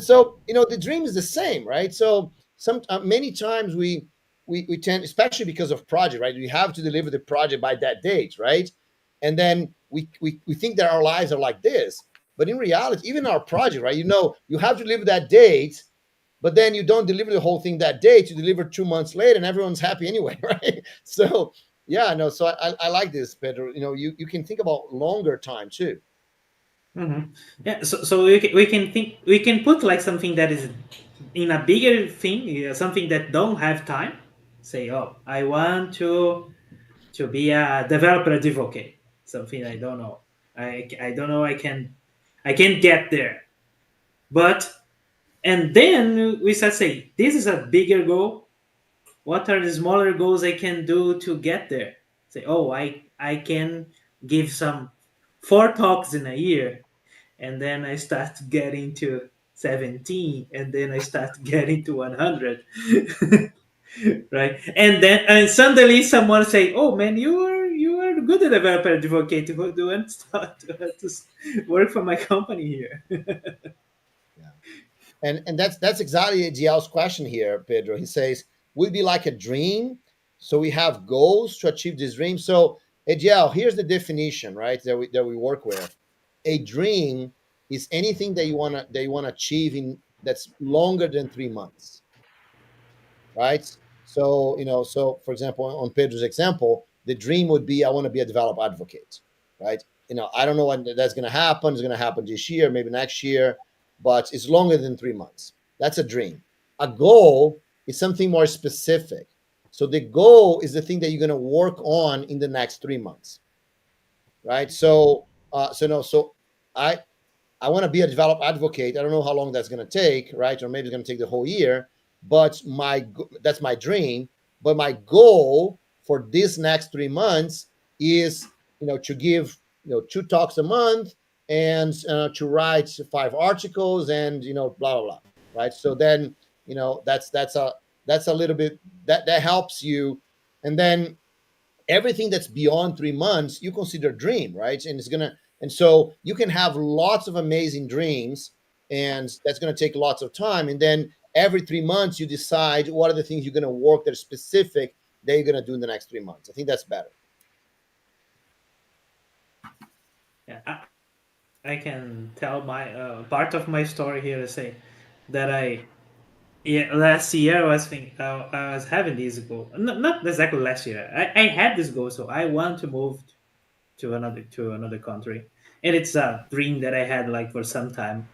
So the dream is the same, right? So many times we tend, especially because of project, right? We have to deliver the project by that date, right? And then we think that our lives are like this. But in reality, even our project, right? You have to deliver that date, but then you don't deliver the whole thing that day, to deliver 2 months later, and everyone's happy anyway, right? So yeah, no, so I like this, Pedro. You can think about longer time too. Yeah, so we can put like something that is in a bigger thing, something that don't have time. Say, oh, I want to be a developer advocate. Something I don't know. I don't know. I can get there, but and then we start saying, this is a bigger goal. What are the smaller goals I can do to get there? Say, oh, I can give some 4 talks in a year, and then I start getting to 17, and then I start getting to 100. Right, and suddenly someone say, oh man, you are good at developer advocate, who do and start to work for my company here. Yeah. And that's exactly Dial's question here, Pedro. He says, "Will it be like a dream? So we have goals to achieve this dream." So, Dial, here's the definition, right? That we work with. A dream is anything that you wanna achieve in that's longer than 3 months, right? So for example, on Pedro's example, the dream would be, I want to be a developer advocate, right? I don't know when that's going to happen. It's going to happen this year, maybe next year, but it's longer than 3 months. That's a dream. A goal is something more specific. So the goal is the thing that you're going to work on in the next 3 months, right? So I I want to be a developer advocate. I don't know how long that's going to take, right? Or maybe it's going to take the whole year. But that's my dream. But my goal for this next 3 months is, to give 2 talks a month, and to write 5 articles, and blah blah blah, right? So then that's a little bit that helps you, and then everything that's beyond 3 months you consider dream, right? And so you can have lots of amazing dreams, and that's going to take lots of time, and then every 3 months you decide what are the things you're going to work that are specific that you're going to do in the next 3 months. I think that's better. Yeah, I can tell my part of my story here to say that last year I was thinking, I was having this goal. Not exactly last year. I had this goal, so I want to move to another country, and it's a dream that I had like for some time.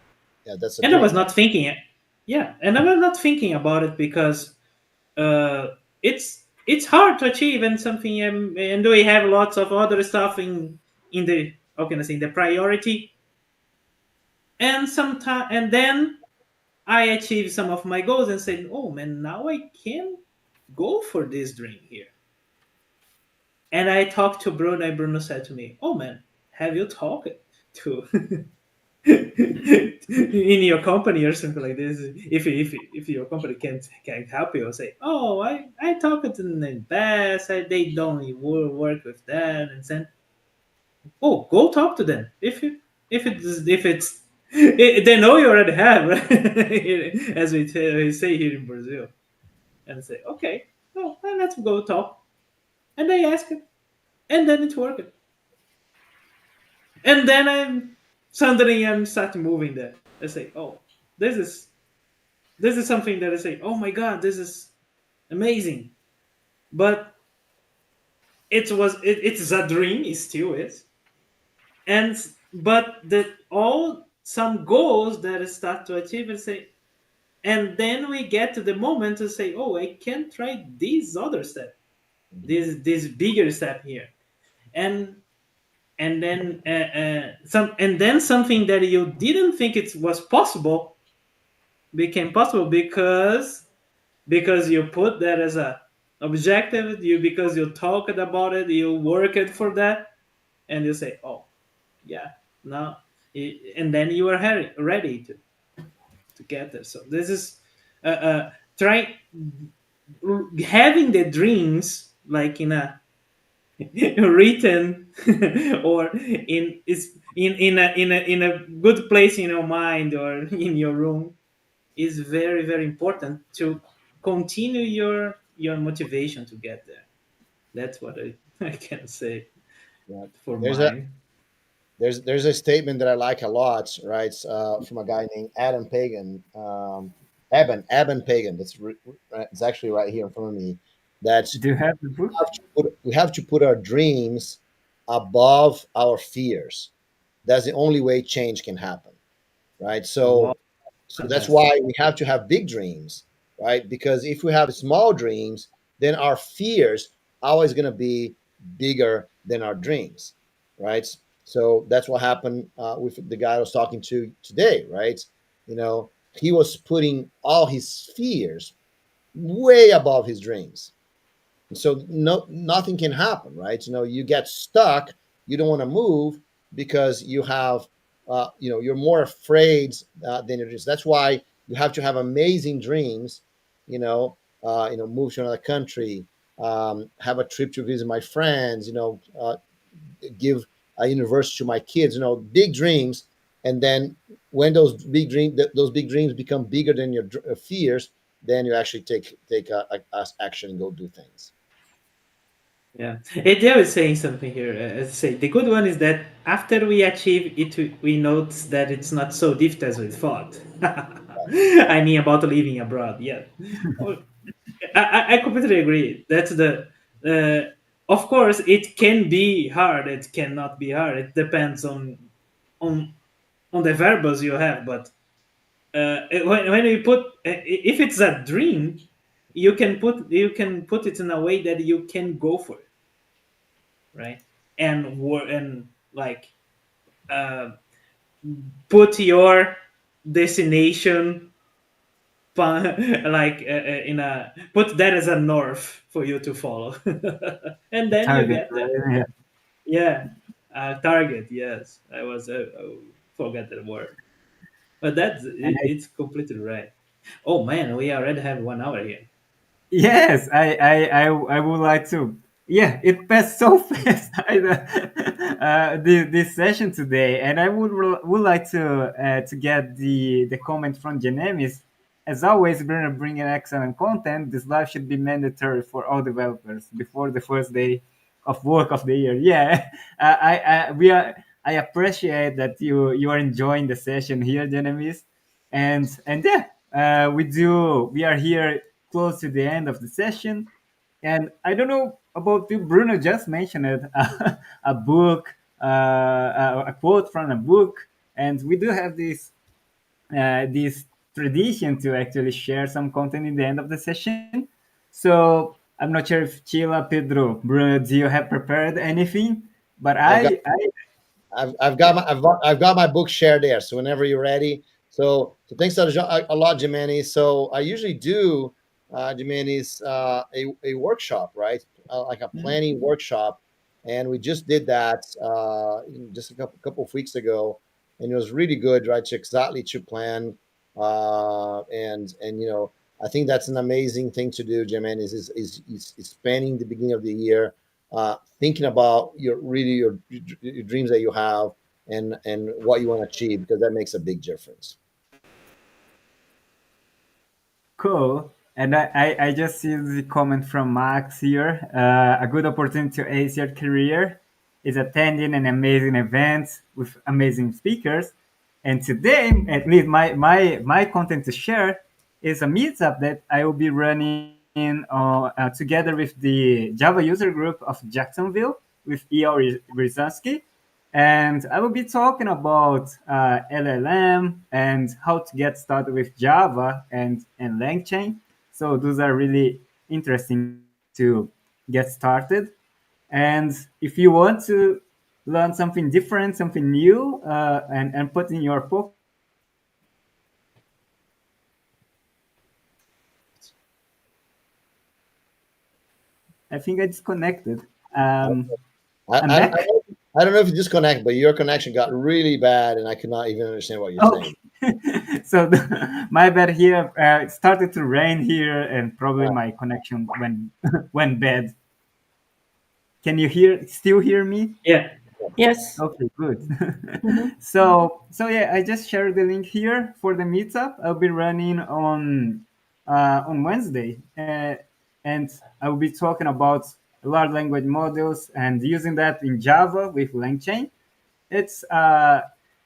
Yeah, that's a And I dream. was not thinking, yeah, and I was not thinking about it because uh, it's hard to achieve and something, and we have lots of other stuff in the, how can I say, the priority, and sometime, and then I achieved some of my goals and said, oh man, now I can go for this dream here. And I talked to Bruno, and Bruno said to me, oh man, have you talked to in your company or something like this? If your company can help you, I'll say, oh, I talked to them in the past, they don't work with that, and then, oh, go talk to them. If it's They know you already have, right? As we say here in Brazil, and say, okay, well, then let's go talk. And they ask it, and then it's working. And then I'm start moving there. I say, oh, this is this is something that I say, oh my god, this is amazing. But it's a dream, it still is. And but the all some goals that I start to achieve and say, and then we get to the moment to say, oh, I can try this other step, this bigger step here. And then something that you didn't think it was possible became possible because you put that as a objective, you because you talked about it, you worked for that, and you say, oh yeah, now, and then you are ready to get there. So this is try having the dreams like in a written or in a good place in your mind or in your room is very very important to continue your motivation to get there. That's what I can say Yeah. for There's a mine. there's a statement that I like a lot, right? From a guy named Adam Pagan, Eben Pagan. It's actually right here in front of me. That Do you have the book? we have to put our dreams above our fears. That's the only way change can happen, right? Wow, So that's fantastic. why we have to have big dreams, right? Because if we have small dreams, then our fears always going to be bigger than our dreams, right? So that's what happened with the guy I was talking to today, right? You know, he was putting all his fears way above his dreams, so nothing can happen, right? You get stuck, you don't want to move because you have you're more afraid than it is. That's why you have to have amazing dreams. Move to another country, have a trip to visit my friends, give a university to my kids, big dreams. And then when those big dreams become bigger than your fears, then you actually take action and go do things. Yeah, Adele is saying something here. As I say, the good one is that after we achieve it, we notice that it's not so difficult as we thought. I mean, about living abroad. Yeah, oh, I completely agree. That's the. Of course, it can be hard. It cannot be hard. It depends on on the variables you have. But when you put, if it's a dream, you can put it in a way that you can go for it, right? And like uh, put your destination like in a put that as a north for you to follow, and then you Target, get there. right? Yeah. Yeah, target. Yes, I forgot that word, but And it's completely right. Oh man, we already have 1 hour here. yes, I would like to. Yeah, it passed so fast. This session today, and I would like to get the comment from Genemis. As always, Bruno bringing excellent content. This live should be mandatory for all developers before the first day of work of the year. Yeah, I appreciate that you are enjoying the session here, Genemis, and yeah, we are here close to the end of the session. And I don't know about you, Bruno just mentioned it, a book, a quote from a book. And we do have this tradition to actually share some content in the end of the session. So I'm not sure if Chila, Pedro, Bruno, do you have prepared anything? But I've got I I've got my book shared there. So whenever you're ready. So thanks a lot, Jimani. So I usually do, Jimani's a workshop, right? Like a planning workshop, and we just did that just a couple of weeks ago, and it was really good, right? To exactly to plan, and I think that's an amazing thing to do, Jimani. Is spending the beginning of the year thinking about your dreams that you have, and what you want to achieve, because that makes a big difference. Cool. And I just see the comment from Max here. A good opportunity to ace your career is attending an amazing event with amazing speakers. And today, at least my content to share is a meetup that I will be running together with the Java user group of Jacksonville with E.L. Ryzansky. And I will be talking about LLM and how to get started with Java and LangChain. So those are really interesting to get started. And if you want to learn something different, something new, and put in your pocket, I think I disconnected. I'm back. I don't know if you disconnect, but your connection got really bad, and I could not even understand what you're saying. So my bad here. It started to rain here, and probably my connection went bad. Can you still hear me? Yeah. Yes. Okay, good. So yeah, I just shared the link here for the meetup. I'll be running on Wednesday, and I will be talking about large language models and using that in Java with LangChain. It's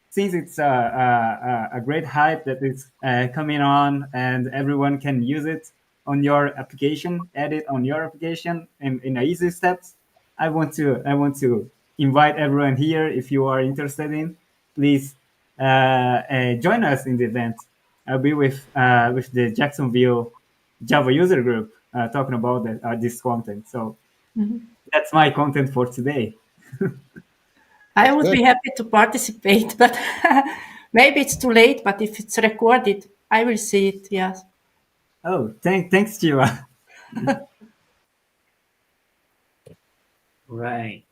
since it's a great hype that is coming on, and everyone can use it on your application, edit on your application in easy steps. I want to invite everyone here. If you are interested in, please join us in the event. I'll be with the Jacksonville Java user group talking about this content. So that's my content for today. I That's would good. be happy to participate, but maybe it's too late. But if it's recorded, I will see it. Yes. Oh, thanks, Jiwa. Right.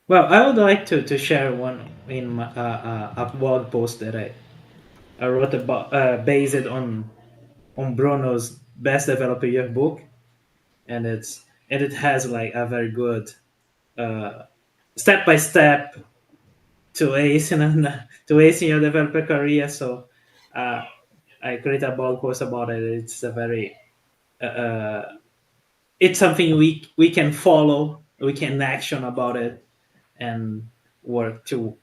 Well, I would like to share one in my, a blog post that I wrote about based on Bruno's Best Developer Yearbook, and it has like a very good step by step to ace in your developer career. So I create a blog post about it. It's a very it's something we can follow, we can action about it, and work to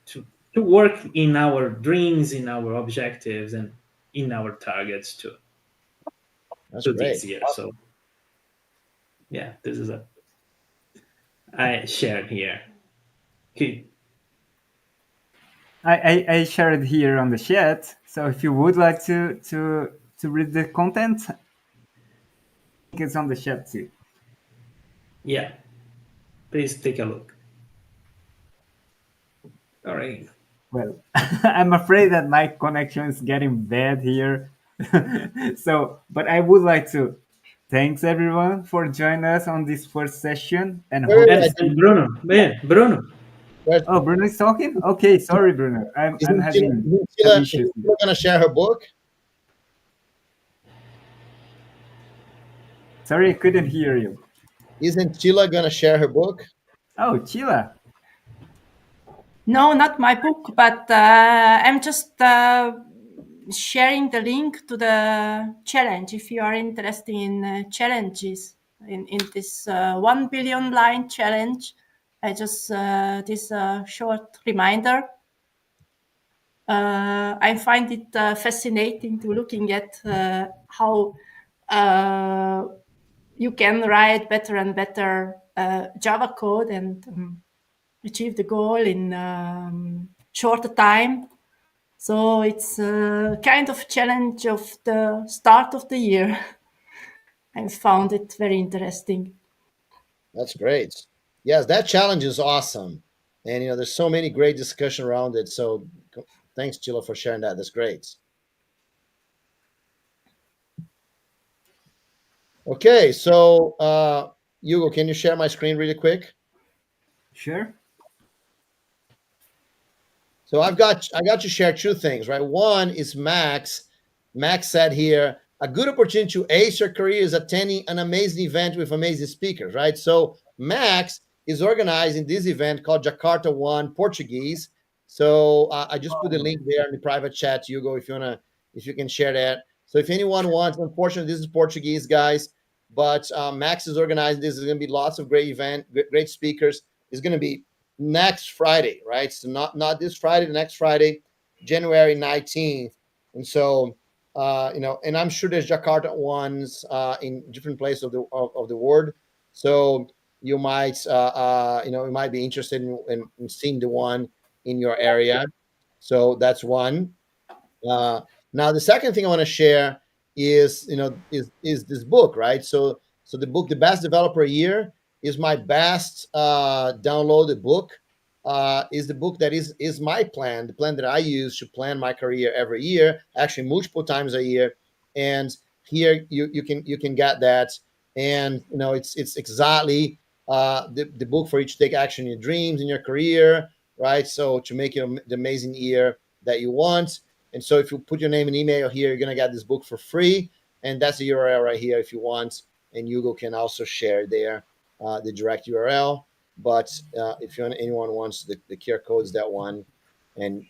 work in our dreams, in our objectives, and in our targets That's to great. this year. So yeah, this is a I shared here. Okay. I shared here on the chat. So if you would like to read the content, it's on the chat too. Yeah, please take a look. All right. Well, I'm afraid that my connection is getting bad here. So, but I would like to thanks everyone for joining us on this first session and hope to see. And Bruno, man, Bruno. Oh, Bruno is talking. Okay, sorry, Bruno. I'm having some issues. Sheila going to share her book? Sorry, I couldn't hear you. Isn't Sheila going to share her book? Oh, Chila. No, not my book, but I'm just sharing the link to the challenge. If you are interested in challenges in this 1 billion line challenge, I just this short reminder. I find it fascinating to looking at how you can write better and better Java code and achieve the goal in shorter time. So it's a kind of challenge of the start of the year. I found it very interesting. That's great. Yes, that challenge is awesome. And, there's so many great discussion around it. So thanks, Sheila, for sharing that. That's great. Okay, so Hugo, can you share my screen really quick? Sure. So I got to share two things, right? One is Max. Max said here, a good opportunity to ace your career is attending an amazing event with amazing speakers, right? So Max is organizing this event called Jakarta One Portuguese So I just put the link there in the private chat, Hugo, if you can share that. So if anyone wants, unfortunately, this is Portuguese, guys, but Max is organizing this. There's going to be lots of great great speakers. It's going to be next Friday, right? So not this Friday, the next Friday, January 19th. And so, and I'm sure there's Jakarta ones in different places of the world. So you might, you might be interested in seeing the one in your area. So that's one. Now the second thing I want to share is this book, right? So the book, The Best Developer Year, is my best downloaded book. Is the book that is my plan, the plan that I use to plan my career every year, actually multiple times a year. And here you can get that, and it's exactly the book for you to take action in your dreams, in your career, right? So to make it the amazing year that you want. And so if you put your name and email here, you're going to get this book for free. And that's the URL right here if you want. And Hugo can also share there the direct URL. But if anyone wants the QR codes, that one. And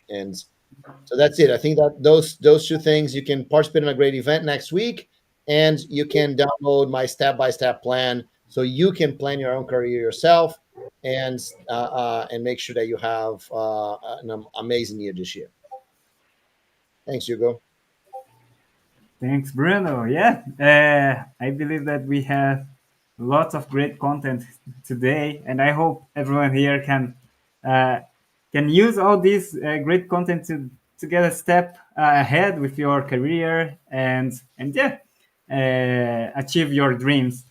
so that's it. I think that those two things, you can participate in a great event next week, and you can download my step-by-step plan so you can plan your own career yourself and make sure that you have an amazing year this year. Thanks, Hugo. Thanks, Bruno. Yeah, I believe that we have lots of great content today, and I hope everyone here can use all this great content to get a step ahead with your career and achieve your dreams.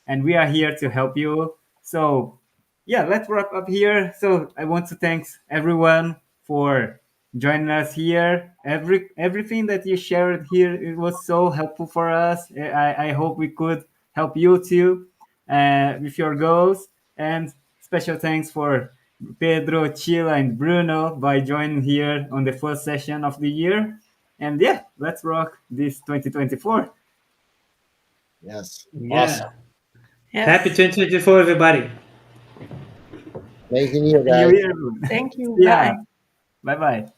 And we are here to help you. So yeah, let's wrap up here. So I want to thank everyone for joining us here. Everything that you shared here, it was so helpful for us. I hope we could help you too with your goals. And special thanks for Pedro, Chila, and Bruno by joining here on the first session of the year. And yeah, let's rock this 2024. Yes. Yeah. Awesome. Yes. Happy 2024, everybody. Amazing year, Happy guys. New Year. Thank you. Yeah. Bye. Bye-bye.